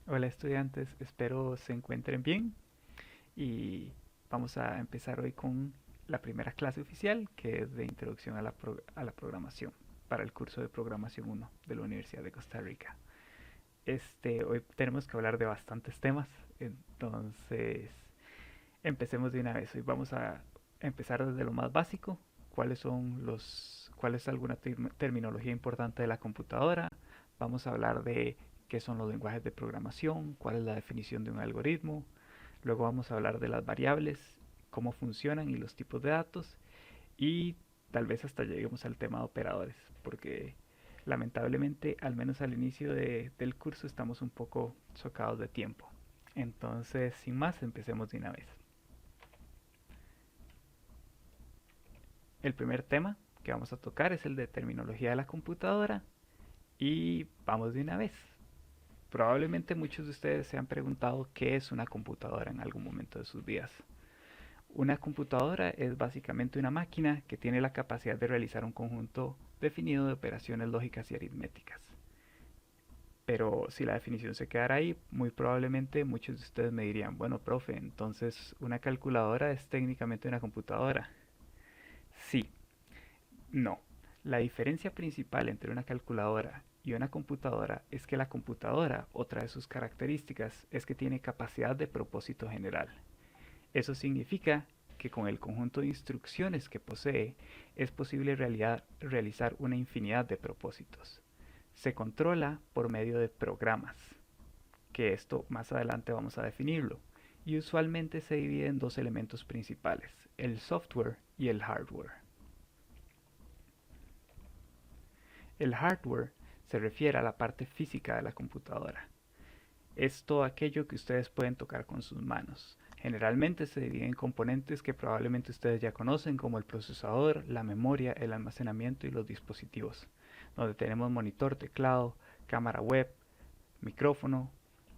Hola estudiantes, espero se encuentren bien y vamos a empezar hoy con la primera clase oficial que es de introducción a la programación para el curso de programación 1 de la Universidad de Costa Rica. Hoy tenemos que hablar de bastantes temas, entonces empecemos de una vez. Hoy vamos a empezar desde lo más básico, cuál es alguna terminología importante de la computadora. Vamos a hablar de qué son los lenguajes de programación, cuál es la definición de un algoritmo. Luego vamos a hablar de las variables, cómo funcionan y los tipos de datos. Y tal vez hasta lleguemos al tema de operadores, porque lamentablemente, al menos al inicio del curso, estamos un poco chocados de tiempo. Entonces, sin más, empecemos de una vez. El primer tema que vamos a tocar es el de terminología de la computadora y vamos de una vez. Probablemente muchos de ustedes se han preguntado qué es una computadora en algún momento de sus vidas. Una computadora es básicamente una máquina que tiene la capacidad de realizar un conjunto definido de operaciones lógicas y aritméticas. Pero si la definición se quedara ahí, muy probablemente muchos de ustedes me dirían, bueno, profe, entonces una calculadora es técnicamente una computadora. Sí, no. La diferencia principal entre una calculadora y una computadora es que la computadora, otra de sus características, es que tiene capacidad de propósito general. Eso significa que con el conjunto de instrucciones que posee es posible realizar una infinidad de propósitos. Se controla por medio de programas, que esto más adelante vamos a definirlo, y usualmente se divide en dos elementos principales, el software y el hardware. El hardware se refiere a la parte física de la computadora. Es todo aquello que ustedes pueden tocar con sus manos. Generalmente se divide en componentes que probablemente ustedes ya conocen como el procesador, la memoria, el almacenamiento y los dispositivos, donde tenemos monitor, teclado, cámara web, micrófono,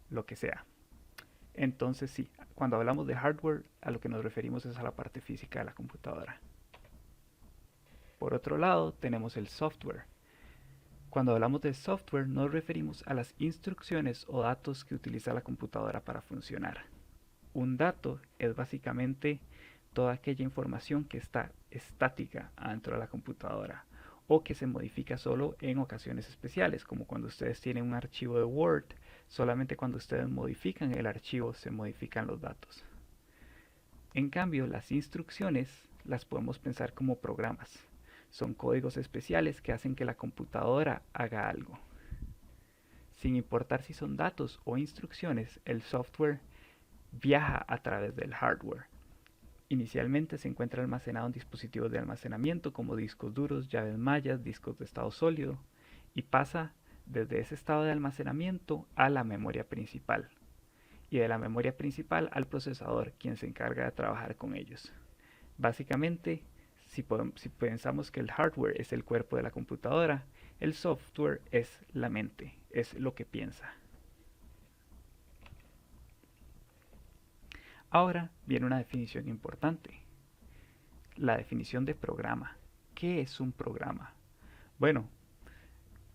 lo que sea. Entonces sí, cuando hablamos de hardware a lo que nos referimos es a la parte física de la computadora. Por otro lado tenemos el software. Cuando hablamos de software nos referimos a las instrucciones o datos que utiliza la computadora para funcionar. Un dato es básicamente toda aquella información que está estática dentro de la computadora o que se modifica solo en ocasiones especiales, como cuando ustedes tienen un archivo de Word, solamente cuando ustedes modifican el archivo se modifican los datos. En cambio, las instrucciones las podemos pensar como programas. Son códigos especiales que hacen que la computadora haga algo. Sin importar si son datos o instrucciones, el software viaja a través del hardware. Inicialmente se encuentra almacenado en dispositivos de almacenamiento como discos duros, llaves mallas, discos de estado sólido y pasa desde ese estado de almacenamiento a la memoria principal y de la memoria principal al procesador, quien se encarga de trabajar con ellos. Básicamente, si pensamos que el hardware es el cuerpo de la computadora, el software es la mente, es lo que piensa. Ahora viene una definición importante, la definición de programa. ¿Qué es un programa? Bueno,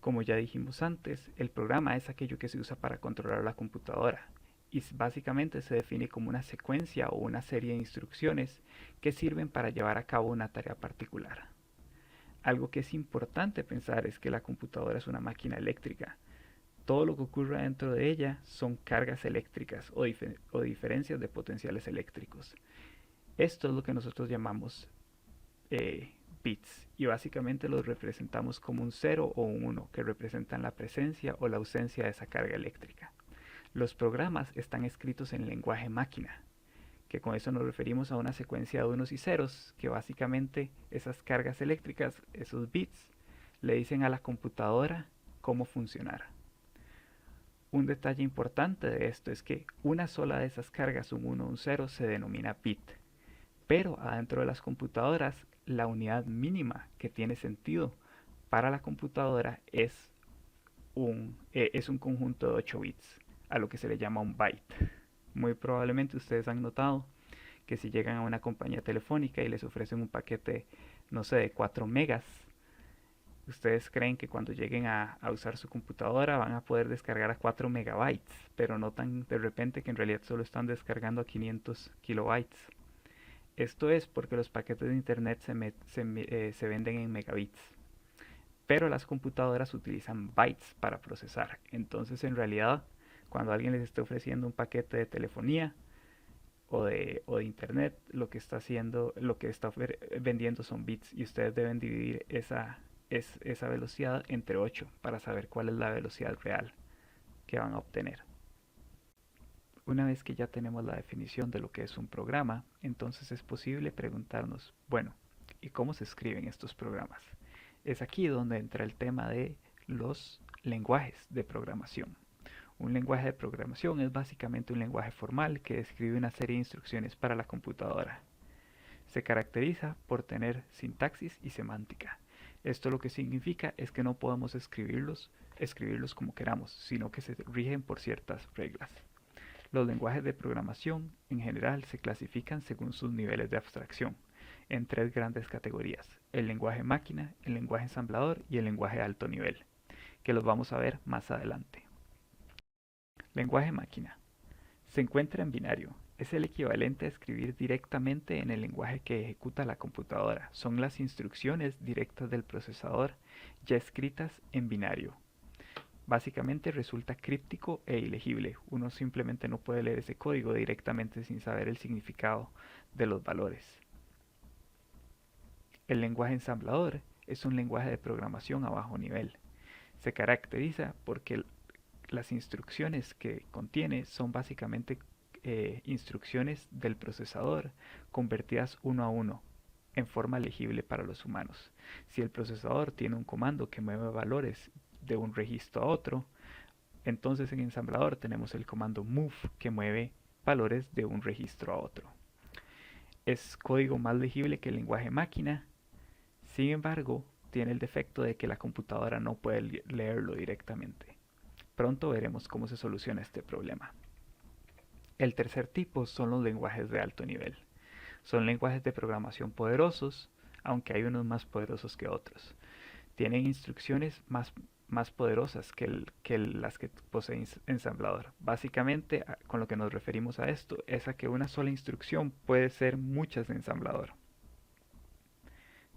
como ya dijimos antes, el programa es aquello que se usa para controlar la computadora y básicamente se define como una secuencia o una serie de instrucciones que sirven para llevar a cabo una tarea particular. Algo que es importante pensar es que la computadora es una máquina eléctrica. Todo lo que ocurre dentro de ella son cargas eléctricas o diferencias de potenciales eléctricos. Esto es lo que nosotros llamamos bits y básicamente los representamos como un 0 o un 1 que representan la presencia o la ausencia de esa carga eléctrica. Los programas están escritos en lenguaje máquina, que con eso nos referimos a una secuencia de unos y ceros, que básicamente esas cargas eléctricas, esos bits, le dicen a la computadora cómo funcionar. Un detalle importante de esto es que una sola de esas cargas, un 1 o un 0, se denomina bit. Pero adentro de las computadoras, la unidad mínima que tiene sentido para la computadora es un conjunto de 8 bits, a lo que se le llama un byte. Muy probablemente ustedes han notado que si llegan a una compañía telefónica y les ofrecen un paquete, no sé, de 4 megas, Ustedes creen que cuando lleguen a usar su computadora van a poder descargar a 4 megabytes, pero notan de repente que en realidad solo están descargando a 500 kilobytes. Esto es porque los paquetes de internet se venden en megabits, pero las computadoras utilizan bytes para procesar. Entonces, en realidad, cuando alguien les esté ofreciendo un paquete de telefonía o de internet, lo que está haciendo, lo que está vendiendo son bits y ustedes deben dividir esa velocidad entre 8 para saber cuál es la velocidad real que van a obtener. Una vez que ya tenemos la definición de lo que es un programa, entonces es posible preguntarnos, bueno, ¿y cómo se escriben estos programas? Es aquí donde entra el tema de los lenguajes de programación. Un lenguaje de programación es básicamente un lenguaje formal que describe una serie de instrucciones para la computadora. Se caracteriza por tener sintaxis y semántica. Esto lo que significa es que no podemos escribirlos como queramos, sino que se rigen por ciertas reglas. Los lenguajes de programación en general se clasifican según sus niveles de abstracción, en tres grandes categorías: el lenguaje máquina, el lenguaje ensamblador y el lenguaje de alto nivel, que los vamos a ver más adelante. Lenguaje máquina. Se encuentra en binario. Es el equivalente a escribir directamente en el lenguaje que ejecuta la computadora. Son las instrucciones directas del procesador ya escritas en binario. Básicamente resulta críptico e ilegible. Uno simplemente no puede leer ese código directamente sin saber el significado de los valores. El lenguaje ensamblador es un lenguaje de programación a bajo nivel. Se caracteriza porque las instrucciones que contiene son básicamente instrucciones del procesador convertidas uno a uno en forma legible para los humanos. Si el procesador tiene un comando que mueve valores de un registro a otro, entonces en ensamblador tenemos el comando move que mueve valores de un registro a otro. Es código más legible que el lenguaje máquina, sin embargo, tiene el defecto de que la computadora no puede leerlo directamente. Pronto veremos cómo se soluciona este problema. El tercer tipo son los lenguajes de alto nivel. Son lenguajes de programación poderosos, aunque hay unos más poderosos que otros. Tienen instrucciones más poderosas que las que posee ensamblador. Básicamente, con lo que nos referimos a esto es a que una sola instrucción puede ser muchas de ensamblador.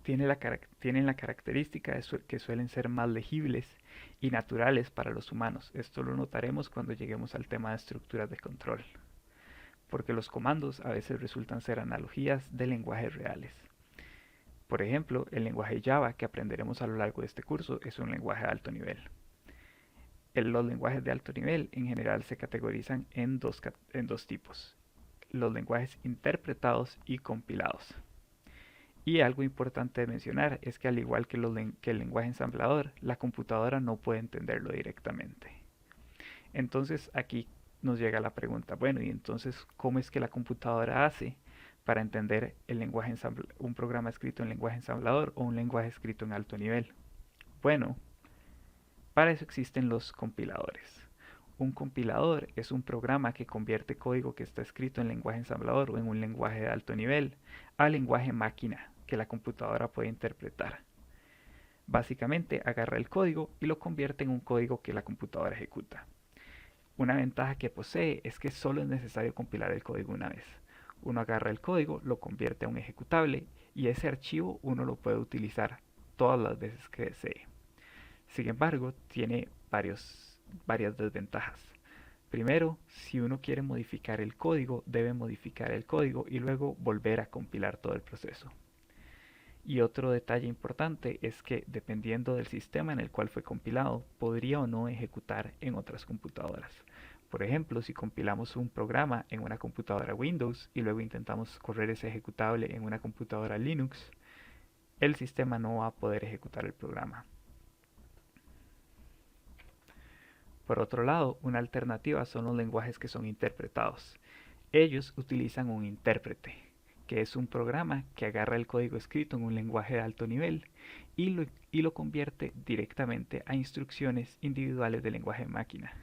Tienen la característica de que suelen ser más legibles y naturales para los humanos. Esto lo notaremos cuando lleguemos al tema de estructuras de control, porque los comandos a veces resultan ser analogías de lenguajes reales. Por ejemplo, el lenguaje Java que aprenderemos a lo largo de este curso es un lenguaje de alto nivel. Los lenguajes de alto nivel en general se categorizan en dos tipos: los lenguajes interpretados y compilados. Y algo importante de mencionar es que al igual que el lenguaje ensamblador, la computadora no puede entenderlo directamente. Entonces aquí nos llega la pregunta, bueno, y entonces, ¿cómo es que la computadora hace para entender un programa escrito en lenguaje ensamblador o un lenguaje escrito en alto nivel? Bueno, para eso existen los compiladores. Un compilador es un programa que convierte código que está escrito en lenguaje ensamblador o en un lenguaje de alto nivel a lenguaje máquina que la computadora puede interpretar. Básicamente agarra el código y lo convierte en un código que la computadora ejecuta. Una ventaja que posee es que solo es necesario compilar el código una vez. Uno agarra el código, lo convierte a un ejecutable y ese archivo uno lo puede utilizar todas las veces que desee. Sin embargo, tiene varias desventajas. Primero, si uno quiere modificar el código, debe modificar el código y luego volver a compilar todo el proceso. Y otro detalle importante es que dependiendo del sistema en el cual fue compilado, podría o no ejecutar en otras computadoras. Por ejemplo, si compilamos un programa en una computadora Windows y luego intentamos correr ese ejecutable en una computadora Linux, el sistema no va a poder ejecutar el programa. Por otro lado, una alternativa son los lenguajes que son interpretados. Ellos utilizan un intérprete, que es un programa que agarra el código escrito en un lenguaje de alto nivel y lo convierte directamente a instrucciones individuales de lenguaje máquina.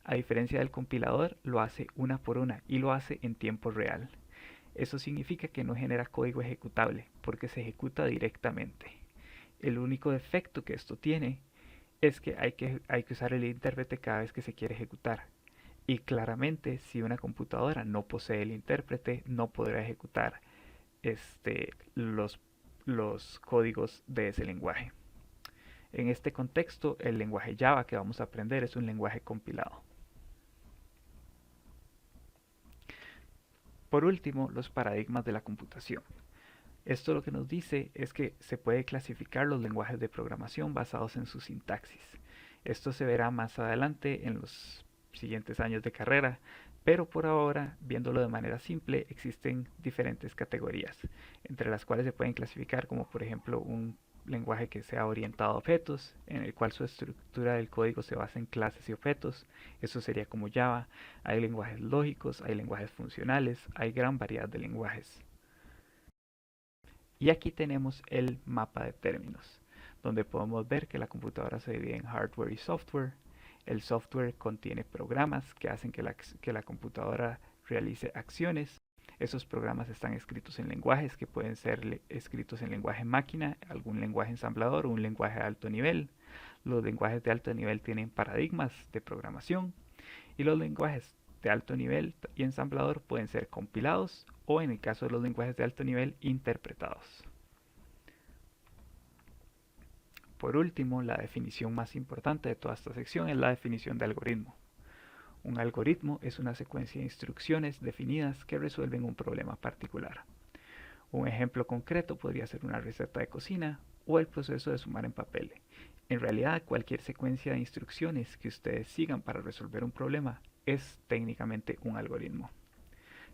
A diferencia del compilador, lo hace una por una y lo hace en tiempo real. Eso significa que no genera código ejecutable, porque se ejecuta directamente. El único defecto que esto tiene es que hay que usar el intérprete cada vez que se quiere ejecutar. Y claramente, si una computadora no posee el intérprete, no podrá ejecutar los códigos de ese lenguaje. En este contexto, el lenguaje Java que vamos a aprender es un lenguaje compilado. Por último, los paradigmas de la computación. Esto lo que nos dice es que se puede clasificar los lenguajes de programación basados en su sintaxis. Esto se verá más adelante en los siguientes años de carrera, pero por ahora, viéndolo de manera simple, existen diferentes categorías, entre las cuales se pueden clasificar como por ejemplo un lenguaje que sea orientado a objetos, en el cual su estructura del código se basa en clases y objetos. Eso sería como Java. Hay lenguajes lógicos, hay lenguajes funcionales, hay gran variedad de lenguajes. Y aquí tenemos el mapa de términos, donde podemos ver que la computadora se divide en hardware y software. El software contiene programas que hacen que la computadora realice acciones. Esos programas están escritos en lenguajes que pueden ser escritos en lenguaje máquina, algún lenguaje ensamblador o un lenguaje de alto nivel. Los lenguajes de alto nivel tienen paradigmas de programación y los lenguajes de alto nivel y ensamblador pueden ser compilados o, en el caso de los lenguajes de alto nivel, interpretados. Por último, la definición más importante de toda esta sección es la definición de algoritmo. Un algoritmo es una secuencia de instrucciones definidas que resuelven un problema particular. Un ejemplo concreto podría ser una receta de cocina o el proceso de sumar en papel. En realidad, cualquier secuencia de instrucciones que ustedes sigan para resolver un problema es técnicamente un algoritmo.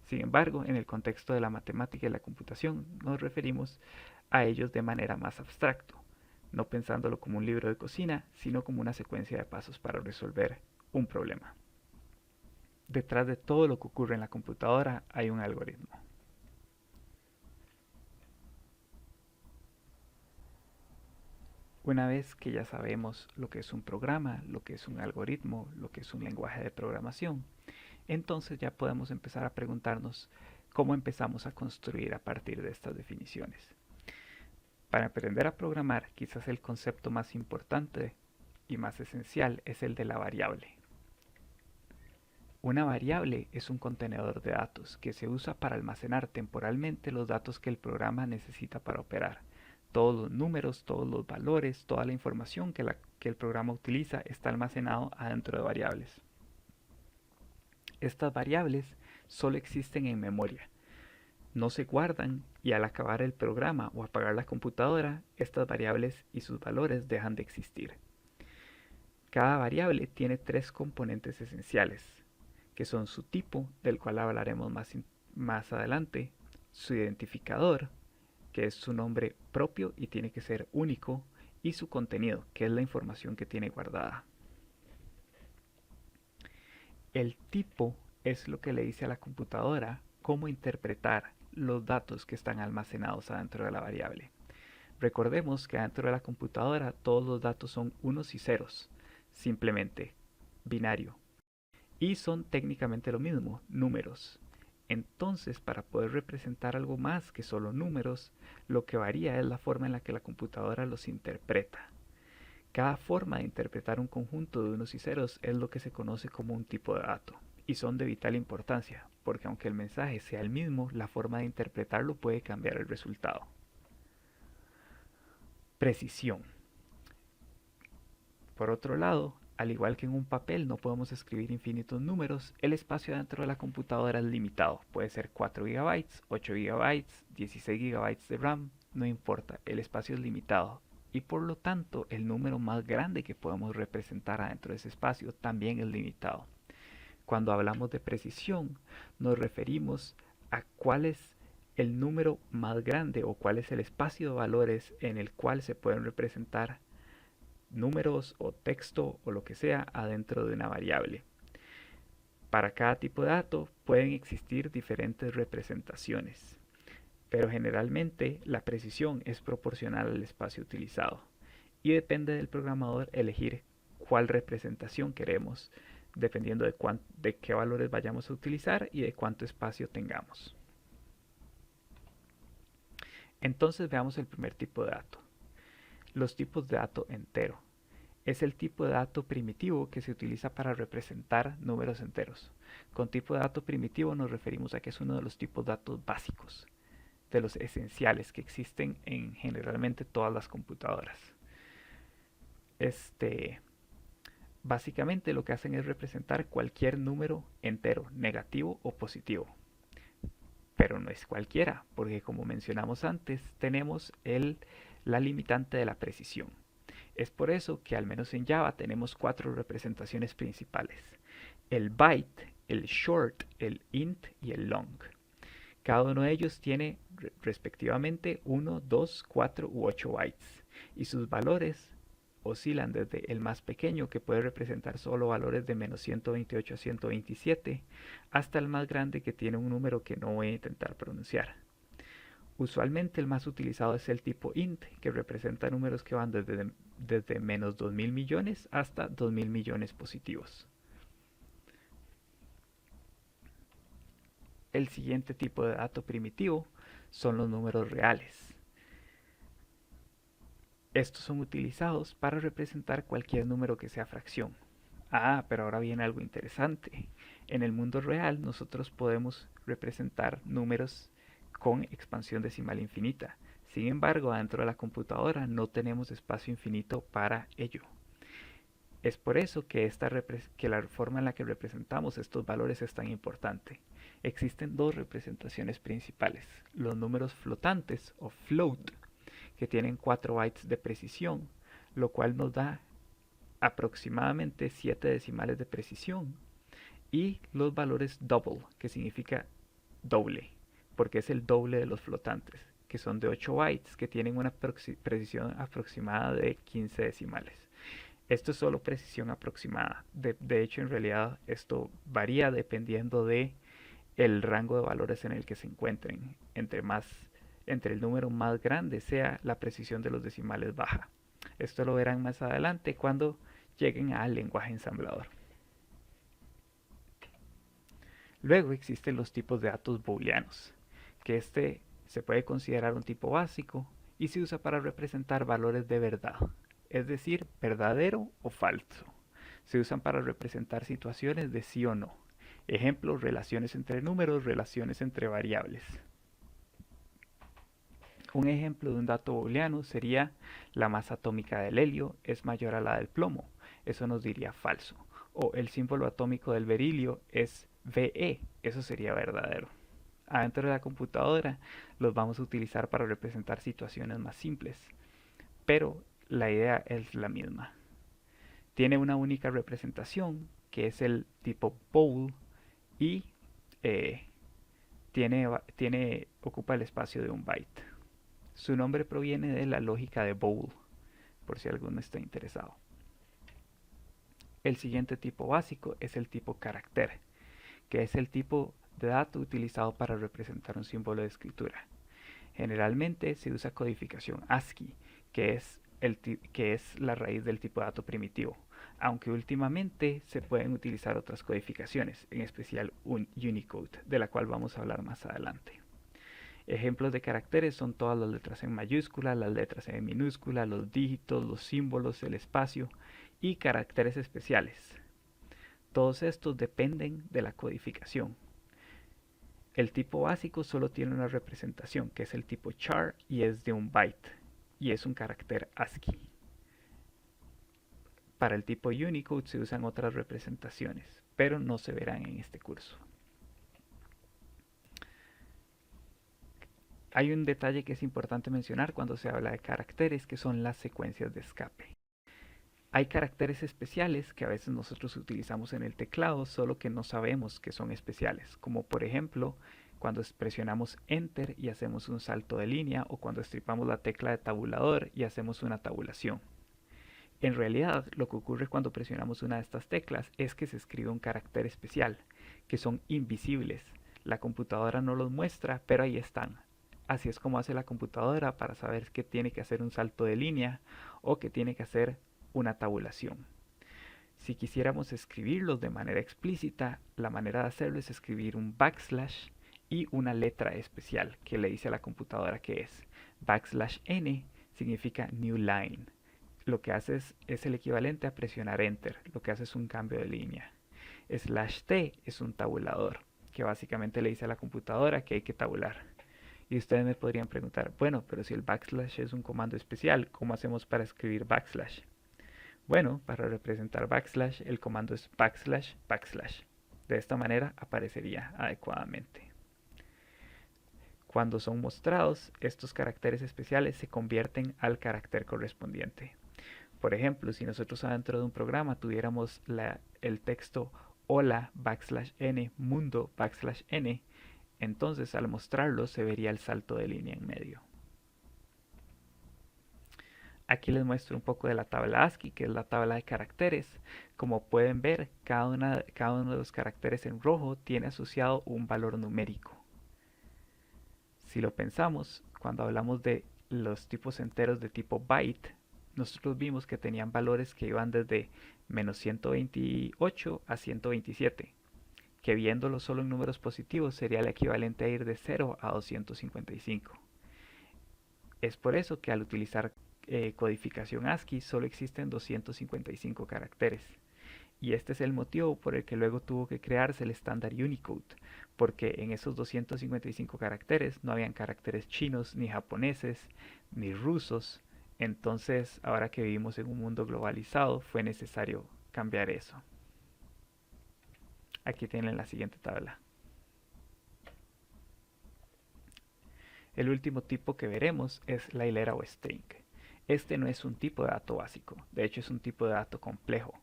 Sin embargo, en el contexto de la matemática y la computación, nos referimos a ellos de manera más abstracta, no pensándolo como un libro de cocina, sino como una secuencia de pasos para resolver un problema. Detrás de todo lo que ocurre en la computadora hay un algoritmo. Una vez que ya sabemos lo que es un programa, lo que es un algoritmo, lo que es un lenguaje de programación, entonces ya podemos empezar a preguntarnos cómo empezamos a construir a partir de estas definiciones. Para aprender a programar, quizás el concepto más importante y más esencial es el de la variable. Una variable es un contenedor de datos que se usa para almacenar temporalmente los datos que el programa necesita para operar. Todos los números, todos los valores, toda la información que el programa utiliza está almacenado adentro de variables. Estas variables solo existen en memoria, no se guardan y al acabar el programa o apagar la computadora, estas variables y sus valores dejan de existir. Cada variable tiene tres componentes esenciales, que son su tipo, del cual hablaremos más adelante, su identificador, que es su nombre propio y tiene que ser único, y su contenido, que es la información que tiene guardada. El tipo es lo que le dice a la computadora cómo interpretar los datos que están almacenados adentro de la variable. Recordemos que dentro de la computadora todos los datos son unos y ceros, simplemente binario. Y son técnicamente lo mismo, números. Entonces, para poder representar algo más que solo números, lo que varía es la forma en la que la computadora los interpreta. Cada forma de interpretar un conjunto de unos y ceros es lo que se conoce como un tipo de dato, y son de vital importancia, porque aunque el mensaje sea el mismo, la forma de interpretarlo puede cambiar el resultado. Precisión. Por otro lado, al igual que en un papel no podemos escribir infinitos números, el espacio dentro de la computadora es limitado. Puede ser 4 GB, 8 GB, 16 GB de RAM, no importa, el espacio es limitado. Y por lo tanto, el número más grande que podemos representar adentro de ese espacio también es limitado. Cuando hablamos de precisión, nos referimos a cuál es el número más grande o cuál es el espacio de valores en el cual se pueden representar números o texto o lo que sea adentro de una variable. Para cada tipo de dato pueden existir diferentes representaciones, pero generalmente la precisión es proporcional al espacio utilizado y depende del programador elegir cuál representación queremos, dependiendo de qué valores vayamos a utilizar y de cuánto espacio tengamos. Entonces veamos el primer tipo de dato, Los tipos de dato entero. Es el tipo de dato primitivo que se utiliza para representar números enteros. Con tipo de dato primitivo nos referimos a que es uno de los tipos de datos básicos, de los esenciales que existen en generalmente todas las computadoras. Este, Básicamente lo que hacen es representar cualquier número entero, negativo o positivo. Pero no es cualquiera, porque como mencionamos antes, tenemos la limitante de la precisión. Es por eso que al menos en Java tenemos 4 representaciones principales: el byte, el short, el int y el long. Cada uno de ellos tiene respectivamente 1, 2, 4 u 8 bytes, y sus valores oscilan desde el más pequeño, que puede representar solo valores de menos 128 a 127, hasta el más grande, que tiene un número que no voy a intentar pronunciar. Usualmente el más utilizado es el tipo int, que representa números que van desde menos 2000 millones hasta 2000 millones positivos. El siguiente tipo de dato primitivo son los números reales. Estos son utilizados para representar cualquier número que sea fracción. Pero ahora viene algo interesante. En el mundo real nosotros podemos representar números con expansión decimal infinita. Sin embargo, dentro de la computadora no tenemos espacio infinito para ello. Es por eso que la forma en la que representamos estos valores es tan importante. Existen dos representaciones principales: los números flotantes o float, que tienen 4 bytes de precisión, lo cual nos da aproximadamente 7 decimales de precisión, y los valores double, que significa doble, porque es el doble de los flotantes, que son de 8 bytes, que tienen una precisión aproximada de 15 decimales. Esto es solo precisión aproximada. De hecho, en realidad esto varía dependiendo de el rango de valores en el que se encuentren. Entre el número más grande sea, la precisión de los decimales baja. Esto lo verán más adelante cuando lleguen al lenguaje ensamblador. Luego existen los tipos de datos booleanos, que este se puede considerar un tipo básico y se usa para representar valores de verdad, es decir, verdadero o falso. Se usan para representar situaciones de sí o no. Ejemplos: relaciones entre números, relaciones entre variables. Un ejemplo de un dato booleano sería: la masa atómica del helio es mayor a la del plomo. Eso nos diría falso. O el símbolo atómico del berilio es Ve. Eso sería verdadero. Adentro de la computadora los vamos a utilizar para representar situaciones más simples, pero la idea es la misma. Tiene una única representación, que es el tipo bool, y ocupa el espacio de un byte. Su nombre proviene de la lógica de Boole, por si alguno está interesado. El siguiente tipo básico es el tipo carácter, que es el tipo de dato utilizado para representar un símbolo de escritura. Generalmente se usa codificación ASCII, que es la raíz del tipo de dato primitivo, aunque últimamente se pueden utilizar otras codificaciones, en especial Unicode, de la cual vamos a hablar más adelante. Ejemplos de caracteres son todas las letras en mayúscula, las letras en minúscula, los dígitos, los símbolos, el espacio y caracteres especiales. Todos estos dependen de la codificación. El tipo básico solo tiene una representación, que es el tipo char, y es de un byte, y es un carácter ASCII. Para el tipo Unicode se usan otras representaciones, pero no se verán en este curso. Hay un detalle que es importante mencionar cuando se habla de caracteres, que son las secuencias de escape. Hay caracteres especiales que a veces nosotros utilizamos en el teclado, solo que no sabemos que son especiales, como por ejemplo cuando presionamos Enter y hacemos un salto de línea, o cuando estripamos la tecla de tabulador y hacemos una tabulación. En realidad, lo que ocurre cuando presionamos una de estas teclas es que se escribe un carácter especial, que son invisibles. La computadora no los muestra, pero ahí están. Así es como hace la computadora para saber que tiene que hacer un salto de línea o que tiene que hacer una tabulación. Si quisiéramos escribirlos de manera explícita, la manera de hacerlo es escribir un backslash y una letra especial que le dice a la computadora que es. \n significa new line. Lo que hace es el equivalente a presionar enter, lo que hace es un cambio de línea. Slash T es un tabulador, que básicamente le dice a la computadora que hay que tabular. Y ustedes me podrían preguntar, bueno, pero si el backslash es un comando especial, ¿cómo hacemos para escribir backslash? Bueno, para representar backslash, el comando es backslash backslash. De esta manera aparecería adecuadamente. Cuando son mostrados, estos caracteres especiales se convierten al carácter correspondiente. Por ejemplo, si nosotros adentro de un programa tuviéramos el texto hola backslash n mundo backslash n, entonces al mostrarlo se vería el salto de línea en medio. Aquí les muestro un poco de la tabla ASCII, que es la tabla de caracteres. Como pueden ver, cada uno de los caracteres en rojo tiene asociado un valor numérico. Si lo pensamos, cuando hablamos de los tipos enteros de tipo byte, nosotros vimos que tenían valores que iban desde menos 128 a 127, que viéndolo solo en números positivos sería el equivalente a ir de 0 a 255. Es por eso que al utilizar codificación ASCII solo existen 255 caracteres. Y este es el motivo por el que luego tuvo que crearse el estándar Unicode, porque en esos 255 caracteres no habían caracteres chinos, ni japoneses, ni rusos. Entonces, ahora que vivimos en un mundo globalizado, fue necesario cambiar eso. Aquí tienen la siguiente tabla. El último tipo que veremos es la hilera o string. Este no es un tipo de dato básico, de hecho es un tipo de dato complejo,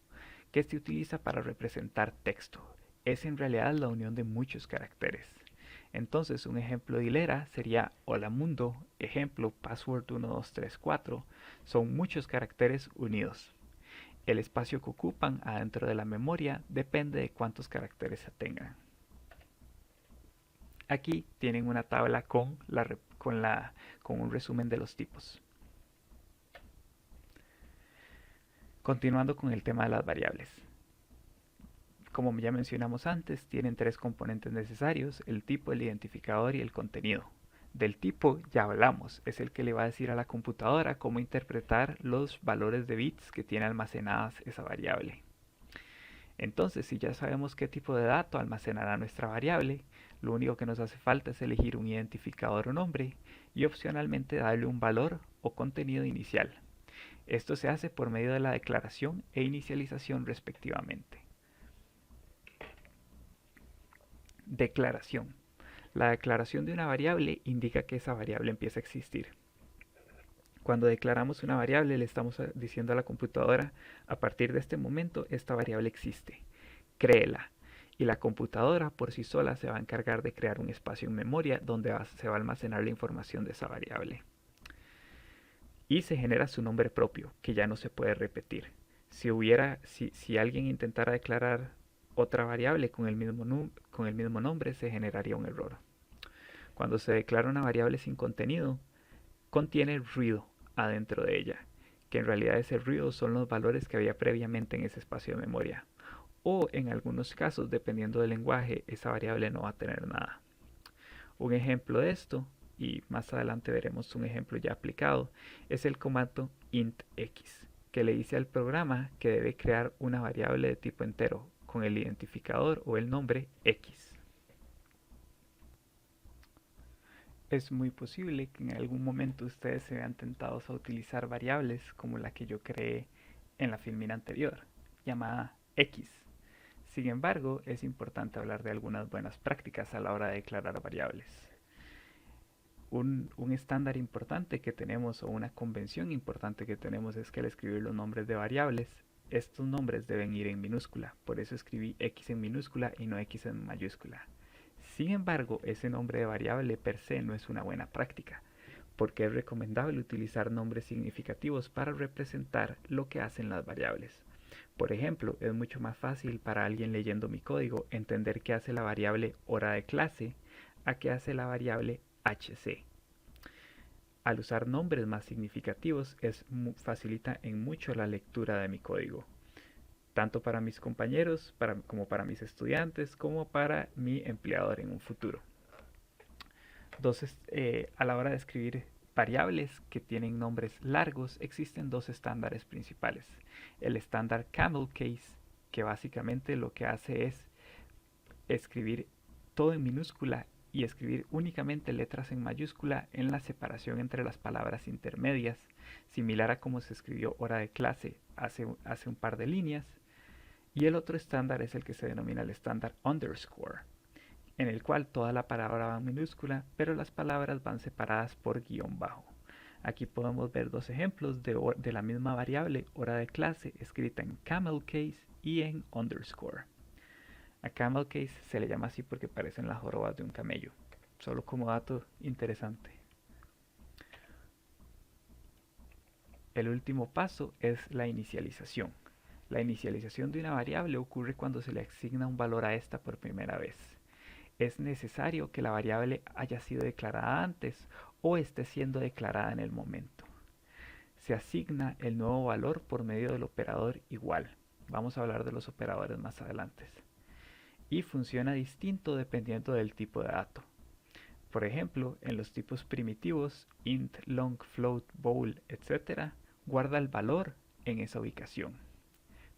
que se utiliza para representar texto. Es en realidad la unión de muchos caracteres. Entonces un ejemplo de hilera sería hola mundo, ejemplo password 1234, son muchos caracteres unidos. El espacio que ocupan adentro de la memoria depende de cuántos caracteres se tengan. Aquí tienen una tabla con un resumen de los tipos. Continuando con el tema de las variables. Como ya mencionamos antes, tienen tres componentes necesarios, el tipo, el identificador y el contenido. Del tipo ya hablamos, es el que le va a decir a la computadora cómo interpretar los valores de bits que tiene almacenadas esa variable. Entonces, si ya sabemos qué tipo de dato almacenará nuestra variable, lo único que nos hace falta es elegir un identificador o nombre y opcionalmente darle un valor o contenido inicial. Esto se hace por medio de la declaración e inicialización respectivamente. Declaración. La declaración de una variable indica que esa variable empieza a existir. Cuando declaramos una variable le estamos diciendo a la computadora, a partir de este momento esta variable existe, créela. Y la computadora por sí sola se va a encargar de crear un espacio en memoria donde se va a almacenar la información de esa variable. Y se genera su nombre propio, que ya no se puede repetir. Si alguien intentara declarar otra variable con el mismo nombre, se generaría un error. Cuando se declara una variable sin contenido, contiene ruido adentro de ella, que en realidad ese ruido son los valores que había previamente en ese espacio de memoria. O en algunos casos, dependiendo del lenguaje, esa variable no va a tener nada. Un ejemplo de esto, y más adelante veremos un ejemplo ya aplicado, es el comando int(x), que le dice al programa que debe crear una variable de tipo entero con el identificador o el nombre x. Es muy posible que en algún momento ustedes se vean tentados a utilizar variables como la que yo creé en la filmina anterior, llamada x. Sin embargo, es importante hablar de algunas buenas prácticas a la hora de declarar variables. Un estándar importante que tenemos o una convención importante que tenemos es que al escribir los nombres de variables, estos nombres deben ir en minúscula. Por eso escribí x en minúscula y no x en mayúscula. Sin embargo, ese nombre de variable per se no es una buena práctica, porque es recomendable utilizar nombres significativos para representar lo que hacen las variables. Por ejemplo, es mucho más fácil para alguien leyendo mi código entender qué hace la variable hora de clase a qué hace la variable hc. Al usar nombres más significativos facilita en mucho la lectura de mi código, tanto para mis compañeros como para mis estudiantes, como para mi empleador en un futuro. Entonces, a la hora de escribir variables que tienen nombres largos existen dos estándares principales. El estándar camel case, que básicamente lo que hace es escribir todo en minúscula y escribir únicamente letras en mayúscula en la separación entre las palabras intermedias, similar a como se escribió hora de clase hace un par de líneas. Y el otro estándar es el que se denomina el estándar underscore, en el cual toda la palabra va en minúscula, pero las palabras van separadas por guión bajo. Aquí podemos ver dos ejemplos de la misma variable hora de clase escrita en camel case y en underscore. A camel case se le llama así porque parecen las jorobas de un camello, solo como dato interesante. El último paso es la inicialización. La inicialización de una variable ocurre cuando se le asigna un valor a esta por primera vez. Es necesario que la variable haya sido declarada antes o esté siendo declarada en el momento. Se asigna el nuevo valor por medio del operador igual. Vamos a hablar de los operadores más adelante. Y funciona distinto dependiendo del tipo de dato. Por ejemplo, en los tipos primitivos, int, long, float, bool, etc., guarda el valor en esa ubicación.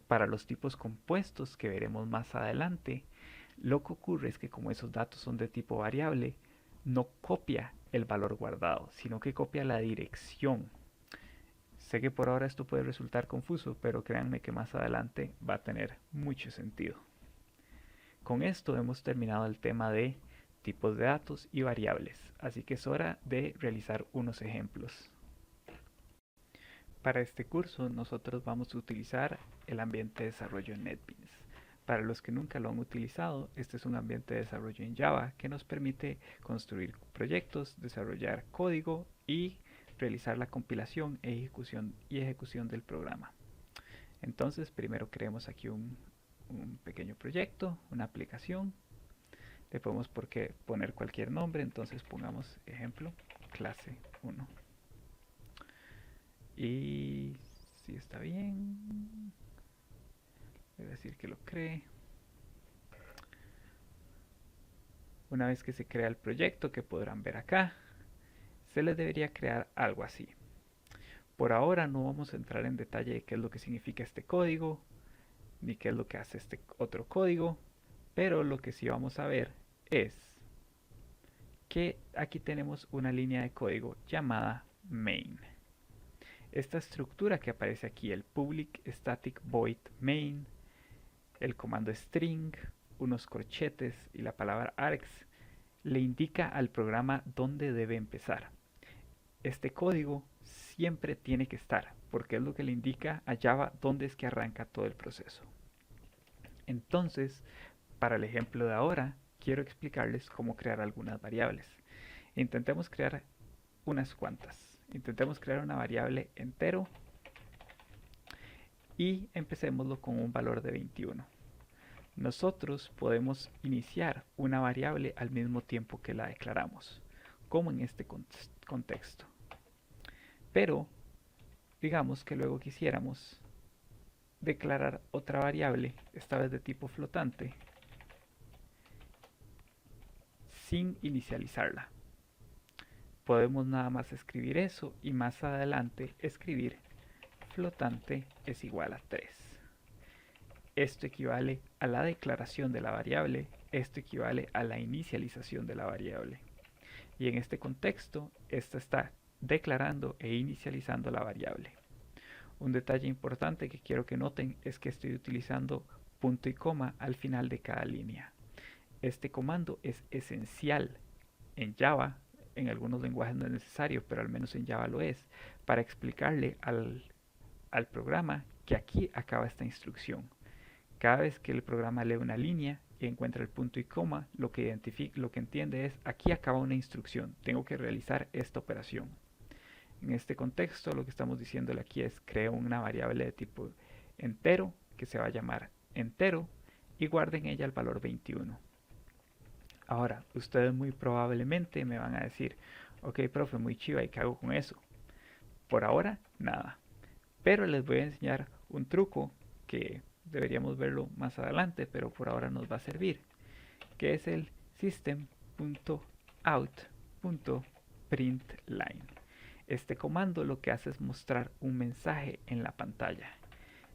Para los tipos compuestos que veremos más adelante, lo que ocurre es que como esos datos son de tipo variable, no copia el valor guardado, sino que copia la dirección. Sé que por ahora esto puede resultar confuso, pero créanme que más adelante va a tener mucho sentido. Con esto hemos terminado el tema de tipos de datos y variables, así que es hora de realizar unos ejemplos. Para este curso nosotros vamos a utilizar el ambiente de desarrollo en NetBeans. Para los que nunca lo han utilizado, este es un ambiente de desarrollo en Java que nos permite construir proyectos, desarrollar código y realizar la compilación y ejecución del programa. Entonces, primero creemos aquí un pequeño proyecto, una aplicación. Le podemos poner cualquier nombre, entonces pongamos ejemplo clase 1. Y si está bien, voy a decir que lo cree. Una vez que se crea el proyecto, que podrán ver acá, se les debería crear algo así. Por ahora no vamos a entrar en detalle de qué es lo que significa este código, ni qué es lo que hace este otro código, pero lo que sí vamos a ver es que aquí tenemos una línea de código llamada main. Esta estructura que aparece aquí, el public static void main, el comando string, unos corchetes y la palabra args, le indica al programa dónde debe empezar. Este código siempre tiene que estar, porque es lo que le indica a Java dónde es que arranca todo el proceso. Entonces, para el ejemplo de ahora, quiero explicarles cómo crear algunas variables. Intentemos crear unas cuantas. Intentemos crear una variable entero y empecémoslo con un valor de 21. Nosotros podemos iniciar una variable al mismo tiempo que la declaramos, como en este contexto. Pero, digamos que luego quisiéramos declarar otra variable, esta vez de tipo flotante, sin inicializarla. Podemos nada más escribir eso y más adelante escribir flotante es igual a 3. Esto equivale a la declaración de la variable, esto equivale a la inicialización de la variable. Y en este contexto, esta está declarando e inicializando la variable. Un detalle importante que quiero que noten es que estoy utilizando punto y coma al final de cada línea. Este comando es esencial en Java. En algunos lenguajes no es necesario, pero al menos en Java lo es, para explicarle al programa que aquí acaba esta instrucción. Cada vez que el programa lee una línea y encuentra el punto y coma, lo que entiende es aquí acaba una instrucción, tengo que realizar esta operación. En este contexto lo que estamos diciéndole aquí es creo una variable de tipo entero que se va a llamar entero y guarde en ella el valor 21. Ahora, ustedes muy probablemente me van a decir, ok, profe, muy chiva, ¿y qué hago con eso? Por ahora, nada. Pero les voy a enseñar un truco que deberíamos verlo más adelante, pero por ahora nos va a servir, que es el system.out.println. Este comando lo que hace es mostrar un mensaje en la pantalla.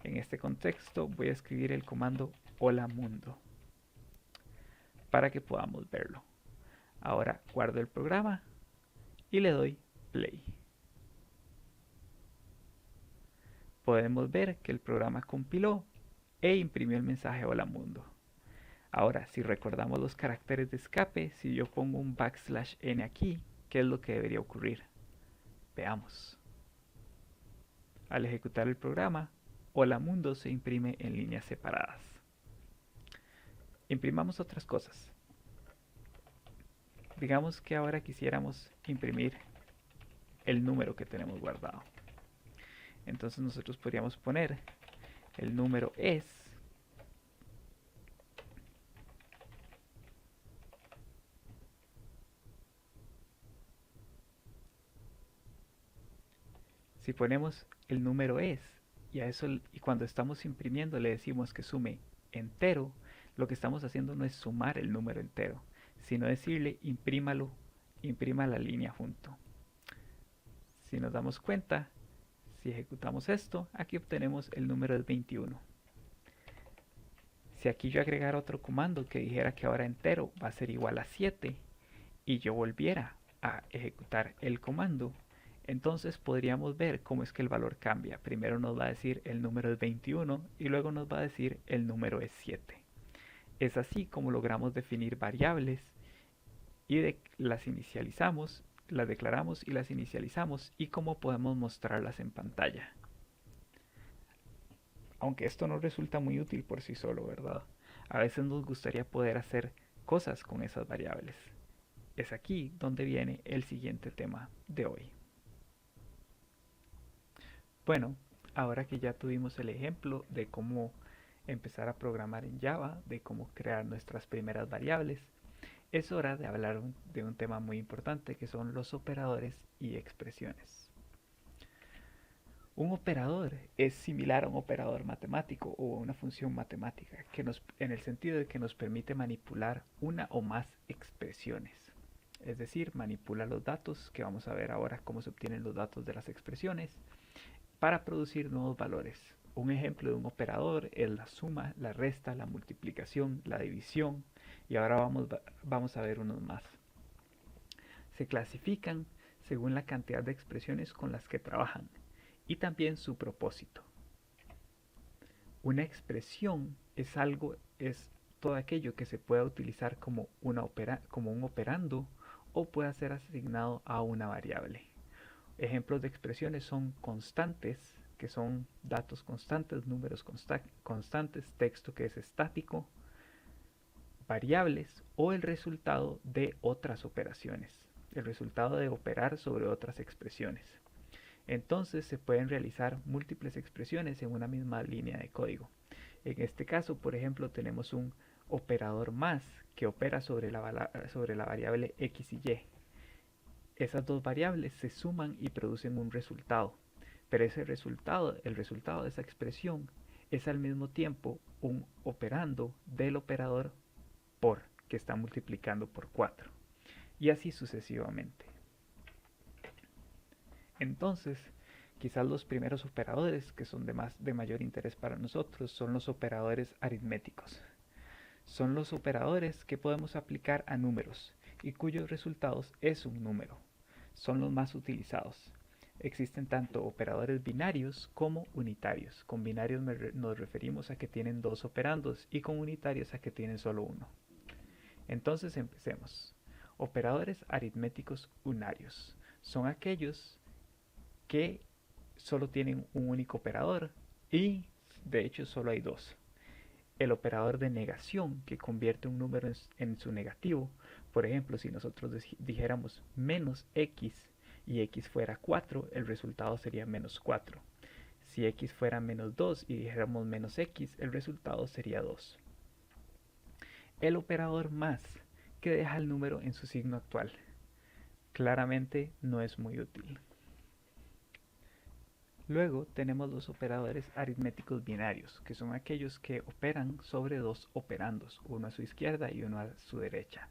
En este contexto voy a escribir el comando hola mundo para que podamos verlo. Ahora guardo el programa y le doy play. Podemos ver que el programa compiló e imprimió el mensaje hola mundo. Ahora, si recordamos los caracteres de escape, si yo pongo un \n aquí, ¿qué es lo que debería ocurrir? Veamos. Al ejecutar el programa, hola mundo se imprime en líneas separadas. Imprimamos otras cosas. Digamos que ahora quisiéramos imprimir el número que tenemos guardado. Entonces nosotros podríamos poner el número es si ponemos el número es y a eso y cuando estamos imprimiendo le decimos que sume entero, lo que estamos haciendo no es sumar el número entero, sino decirle imprímalo, imprima la línea junto. Si nos damos cuenta, si ejecutamos esto, aquí obtenemos el número del 21. Si aquí yo agregara otro comando que dijera que ahora entero va a ser igual a 7 y yo volviera a ejecutar el comando, entonces podríamos ver cómo es que el valor cambia. Primero nos va a decir el número es 21 y luego nos va a decir el número es 7. Es así como logramos definir variables y las inicializamos, las declaramos y las inicializamos y cómo podemos mostrarlas en pantalla. Aunque esto no resulta muy útil por sí solo, ¿verdad? A veces nos gustaría poder hacer cosas con esas variables. Es aquí donde viene el siguiente tema de hoy. Bueno, ahora que ya tuvimos el ejemplo de cómo empezar a programar en Java, de cómo crear nuestras primeras variables, es hora de hablar de un tema muy importante que son los operadores y expresiones. Un operador es similar a un operador matemático o a una función matemática, en el sentido de que nos permite manipular una o más expresiones. Es decir, manipula los datos, que vamos a ver ahora cómo se obtienen los datos de las expresiones, para producir nuevos valores. Un ejemplo de un operador es la suma, la resta, la multiplicación, la división, y ahora vamos a ver unos más. Se clasifican según la cantidad de expresiones con las que trabajan y también su propósito. Una expresión es todo aquello que se pueda utilizar como un operando o pueda ser asignado a una variable. Ejemplos de expresiones son constantes, que son datos constantes, números constantes, texto que es estático, variables o el resultado de otras operaciones, el resultado de operar sobre otras expresiones. Entonces se pueden realizar múltiples expresiones en una misma línea de código. En este caso, por ejemplo, tenemos un operador más que opera sobre la variable x y y. Esas dos variables se suman y producen un resultado, pero ese resultado, el resultado de esa expresión, es al mismo tiempo un operando del operador por, que está multiplicando por 4, y así sucesivamente. Entonces, quizás los primeros operadores que son de mayor interés para nosotros son los operadores aritméticos. Son los operadores que podemos aplicar a números y cuyos resultados es un número. Son los más utilizados. Existen tanto operadores binarios como unitarios. Con binarios nos referimos a que tienen dos operandos y con unitarios a que tienen solo uno. Entonces empecemos. Operadores aritméticos unarios son aquellos que solo tienen un único operador y de hecho solo hay dos. El operador de negación, que convierte un número en su negativo. Por ejemplo, si nosotros dijéramos menos x y x fuera 4, el resultado sería menos 4. Si x fuera menos 2 y dijéramos menos x, el resultado sería 2. El operador más, que deja el número en su signo actual. Claramente no es muy útil. Luego tenemos los operadores aritméticos binarios, que son aquellos que operan sobre dos operandos, uno a su izquierda y uno a su derecha.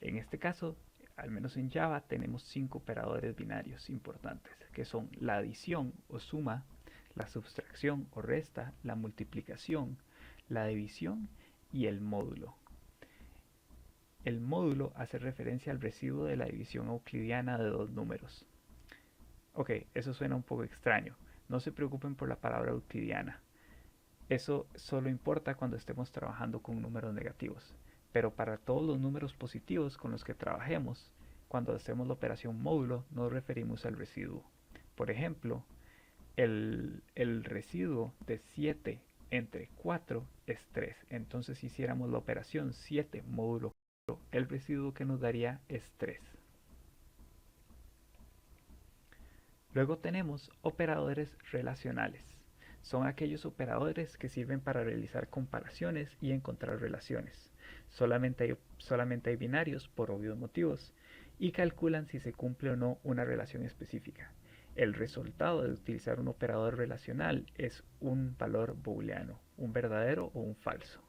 En este caso, al menos en Java, tenemos 5 operadores binarios importantes, que son la adición o suma, la subtracción o resta, la multiplicación, la división y el módulo. El módulo hace referencia al residuo de la división euclidiana de dos números. Ok, eso suena un poco extraño. No se preocupen por la palabra euclidiana. Eso solo importa cuando estemos trabajando con números negativos. Pero para todos los números positivos con los que trabajemos, cuando hacemos la operación módulo, nos referimos al residuo. Por ejemplo, el residuo de 7 entre 4 es 3. Entonces, si hiciéramos la operación 7 módulo 4, el residuo que nos daría es 3. Luego tenemos operadores relacionales. Son aquellos operadores que sirven para realizar comparaciones y encontrar relaciones. Solamente hay binarios por obvios motivos y calculan si se cumple o no una relación específica. El resultado de utilizar un operador relacional es un valor booleano, un verdadero o un falso.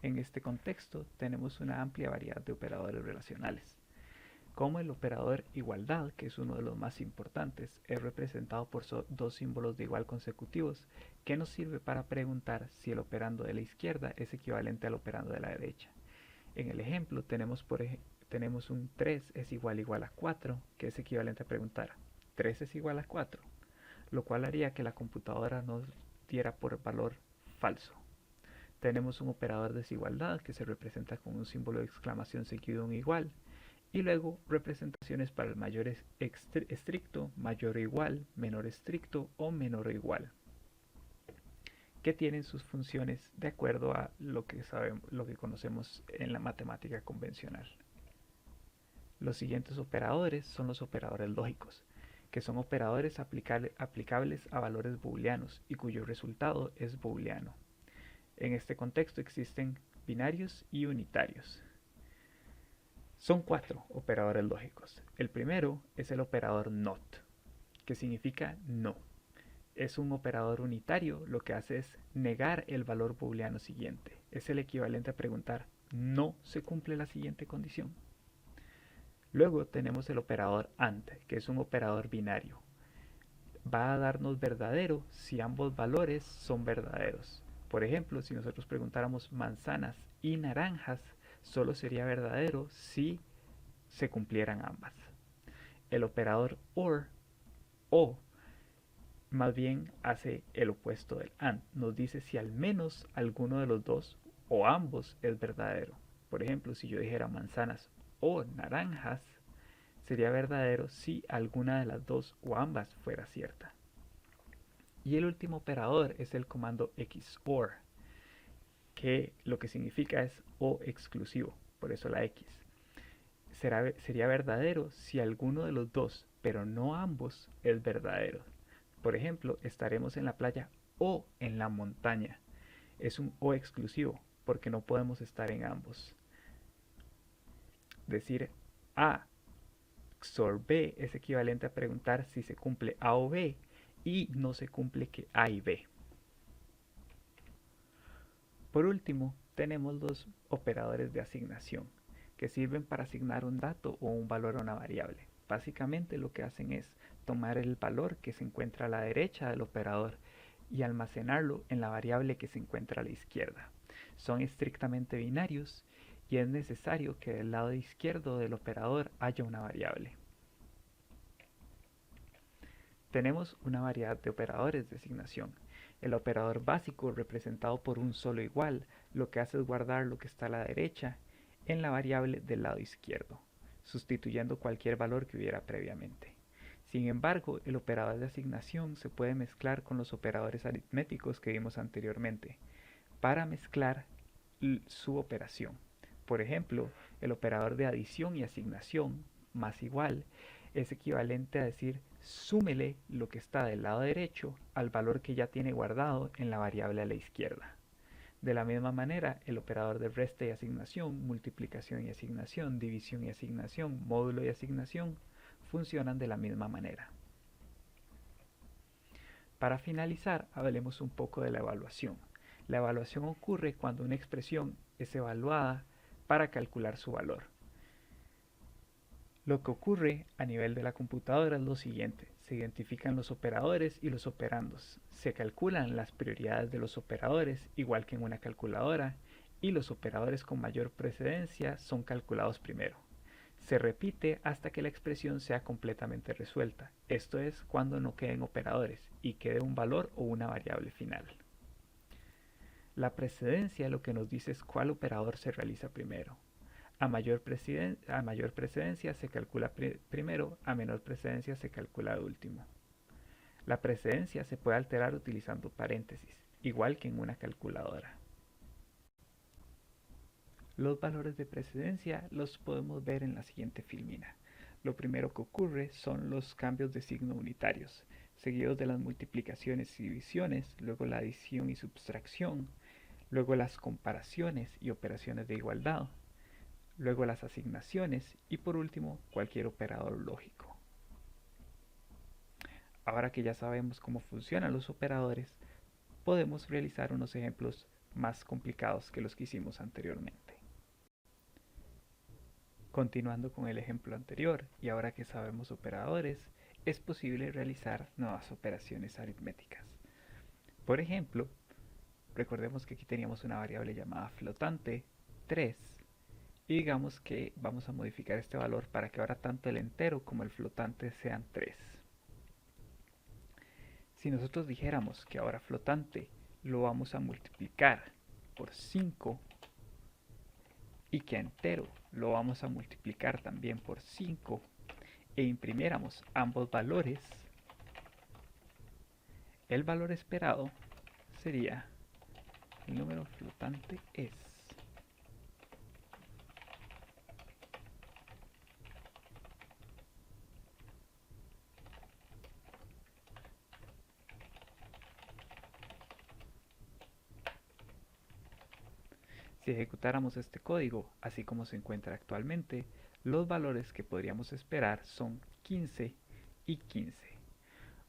En este contexto tenemos una amplia variedad de operadores relacionales. Como el operador igualdad, que es uno de los más importantes, es representado por dos símbolos de igual consecutivos, que nos sirve para preguntar si el operando de la izquierda es equivalente al operando de la derecha. En el ejemplo tenemos un 3 es igual a 4, que es equivalente a preguntar 3 es igual a 4, lo cual haría que la computadora nos diera por valor falso. Tenemos un operador de desigualdad que se representa con un símbolo de exclamación seguido de un igual, y luego representaciones para el mayor estricto, mayor o igual, menor estricto o menor o igual, que tienen sus funciones de acuerdo a lo que conocemos en la matemática convencional. Los siguientes operadores son los operadores lógicos, que son operadores aplicables a valores booleanos y cuyo resultado es booleano. En este contexto existen binarios y unitarios. Son 4 operadores lógicos. El primero es el operador NOT, que significa no. Es un operador unitario, lo que hace es negar el valor booleano siguiente. Es el equivalente a preguntar no se cumple la siguiente condición. Luego tenemos el operador AND, que es un operador binario. Va a darnos verdadero si ambos valores son verdaderos. Por ejemplo, si nosotros preguntáramos manzanas y naranjas, solo sería verdadero si se cumplieran ambas. El operador OR, o, más bien hace el opuesto del AND. Nos dice si al menos alguno de los dos o ambos es verdadero. Por ejemplo, si yo dijera manzanas o naranjas, sería verdadero si alguna de las dos o ambas fuera cierta. Y el último operador es el comando XOR, que lo que significa es o exclusivo, por eso la X. Sería verdadero si alguno de los dos, pero no ambos, es verdadero. Por ejemplo, estaremos en la playa o en la montaña. Es un o exclusivo, porque no podemos estar en ambos. Decir A XOR B es equivalente a preguntar si se cumple A o B y no se cumple que A y B. Por último, tenemos los operadores de asignación, que sirven para asignar un dato o un valor a una variable. Básicamente lo que hacen es tomar el valor que se encuentra a la derecha del operador y almacenarlo en la variable que se encuentra a la izquierda. Son estrictamente binarios y es necesario que del lado izquierdo del operador haya una variable. Tenemos una variedad de operadores de asignación. El operador básico, representado por un solo igual, lo que hace es guardar lo que está a la derecha en la variable del lado izquierdo, sustituyendo cualquier valor que hubiera previamente. Sin embargo, el operador de asignación se puede mezclar con los operadores aritméticos que vimos anteriormente para mezclar su operación. Por ejemplo, el operador de adición y asignación, más igual, es equivalente a decir súmele lo que está del lado derecho al valor que ya tiene guardado en la variable a la izquierda. De la misma manera, el operador de resta y asignación, multiplicación y asignación, división y asignación, módulo y asignación, funcionan de la misma manera. Para finalizar, hablemos un poco de la evaluación. La evaluación ocurre cuando una expresión es evaluada para calcular su valor. Lo que ocurre a nivel de la computadora es lo siguiente: se identifican los operadores y los operandos, se calculan las prioridades de los operadores igual que en una calculadora, y los operadores con mayor precedencia son calculados primero. Se repite hasta que la expresión sea completamente resuelta, esto es, cuando no queden operadores y quede un valor o una variable final. La precedencia lo que nos dice es cuál operador se realiza primero. A mayor precedencia se calcula primero, a menor precedencia se calcula de último. La precedencia se puede alterar utilizando paréntesis, igual que en una calculadora. Los valores de precedencia los podemos ver en la siguiente filmina. Lo primero que ocurre son los cambios de signo unitarios, seguidos de las multiplicaciones y divisiones, luego la adición y subtracción, luego las comparaciones y operaciones de igualdad, luego las asignaciones y por último cualquier operador lógico. Ahora que ya sabemos cómo funcionan los operadores, podemos realizar unos ejemplos más complicados que los que hicimos anteriormente. Continuando con el ejemplo anterior, y ahora que sabemos operadores, es posible realizar nuevas operaciones aritméticas. Por ejemplo, recordemos que aquí teníamos una variable llamada flotante 3 y digamos que vamos a modificar este valor para que ahora tanto el entero como el flotante sean 3. Si nosotros dijéramos que ahora flotante lo vamos a multiplicar por 5 y que a entero lo vamos a multiplicar también por 5 e imprimiéramos ambos valores, el valor esperado sería el número flotante es. Si ejecutáramos este código, así como se encuentra actualmente, los valores que podríamos esperar son 15 y 15.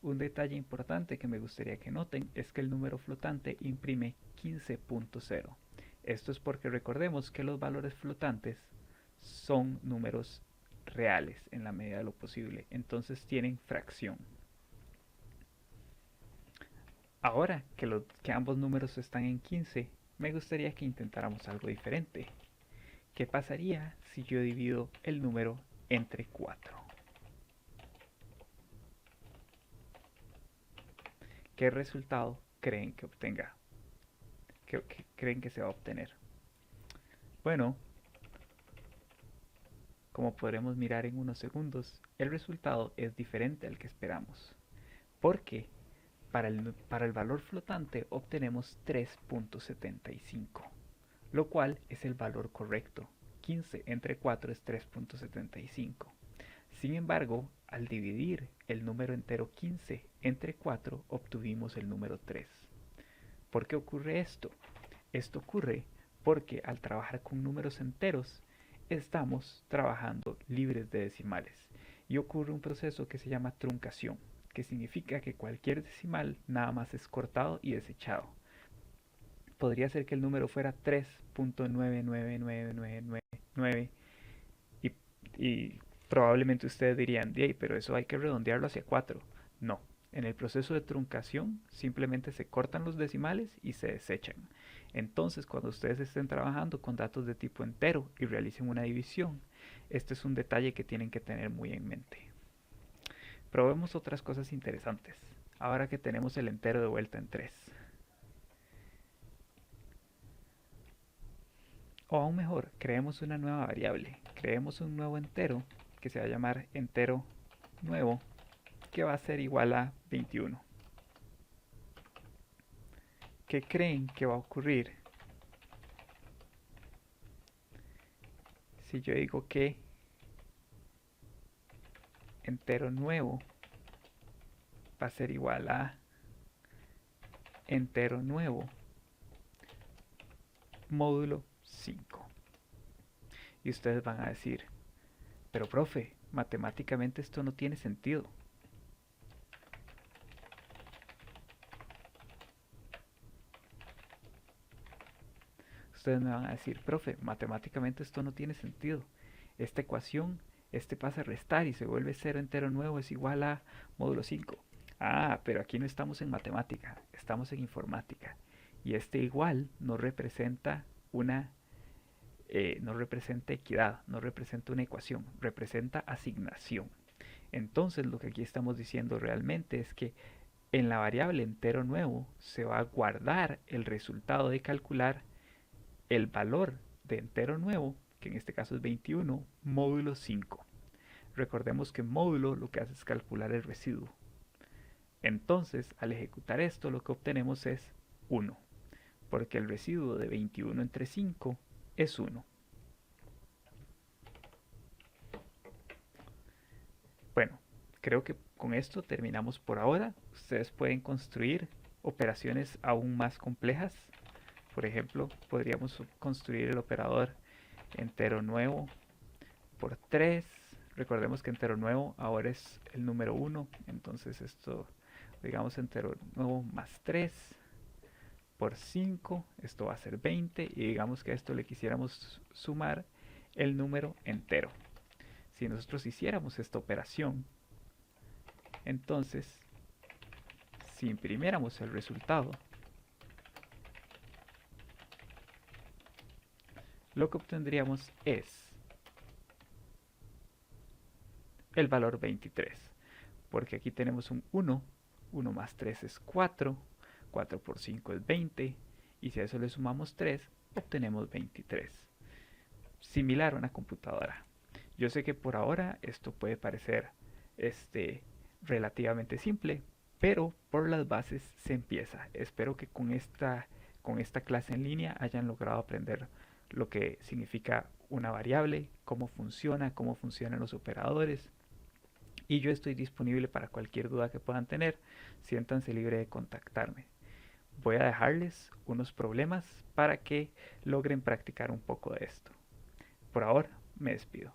Un detalle importante que me gustaría que noten es que el número flotante imprime 15.0. Esto es porque recordemos que los valores flotantes son números reales en la medida de lo posible, entonces tienen fracción. Ahora que ambos números están en 15, me gustaría que intentáramos algo diferente. ¿Qué pasaría si yo divido el número entre 4? ¿Qué resultado creen que obtenga? ¿Qué creen que se va a obtener? Bueno, como podremos mirar en unos segundos, el resultado es diferente al que esperamos. Porque para el valor flotante obtenemos 3.75, lo cual es el valor correcto. 15 entre 4 es 3.75. Sin embargo, al dividir el número entero 15 entre 4 obtuvimos el número 3. ¿Por qué ocurre esto? Esto ocurre porque al trabajar con números enteros estamos trabajando libres de decimales y ocurre un proceso que se llama truncación, que significa que cualquier decimal nada más es cortado y desechado. Podría ser que el número fuera 3.99999 y, y probablemente ustedes dirían, pero eso hay que redondearlo hacia 4. No, en el proceso de truncación simplemente se cortan los decimales y se desechan. Entonces, cuando ustedes estén trabajando con datos de tipo entero y realicen una división, este es un detalle que tienen que tener muy en mente. Probemos otras cosas interesantes, ahora que tenemos el entero de vuelta en 3. O aún mejor, creemos una nueva variable, creemos un nuevo entero que se va a llamar entero nuevo, que va a ser igual a 21. ¿Qué creen que va a ocurrir si yo digo que entero nuevo va a ser igual a entero nuevo módulo 5? Y ustedes van a decir, pero profe, matemáticamente esto no tiene sentido. Ustedes me van a decir, profe, matemáticamente esto no tiene sentido. Esta ecuación este pasa a restar y se vuelve cero entero nuevo es igual a módulo 5. Ah, pero aquí no estamos en matemática, estamos en informática. Y este igual no representa una, no representa equidad, no representa una ecuación, representa asignación. Entonces lo que aquí estamos diciendo realmente es que en la variable entero nuevo se va a guardar el resultado de calcular el valor de entero nuevo, que en este caso es 21, módulo 5. Recordemos que módulo lo que hace es calcular el residuo. Entonces, al ejecutar esto, lo que obtenemos es 1, porque el residuo de 21 entre 5 es 1. Bueno, creo que con esto terminamos por ahora. Ustedes pueden construir operaciones aún más complejas. Por ejemplo, podríamos construir el operador entero nuevo por 3. Recordemos que entero nuevo ahora es el número 1. Entonces esto, digamos, entero nuevo más 3 por 5. Esto va a ser 20. Y digamos que a esto le quisiéramos sumar el número entero. Si nosotros hiciéramos esta operación, entonces, si imprimiéramos el resultado, lo que obtendríamos es el valor 23, porque aquí tenemos un 1, 1 más 3 es 4, 4 por 5 es 20, y si a eso le sumamos 3, obtenemos 23. Similar a una computadora. Yo sé que por ahora esto puede parecer relativamente simple, pero por las bases se empieza. Espero que con esta clase en línea hayan logrado aprender lo que significa una variable, cómo funcionan los operadores. Y yo estoy disponible para cualquier duda que puedan tener. Siéntanse libre de contactarme. Voy a dejarles unos problemas para que logren practicar un poco de esto. Por ahora, me despido.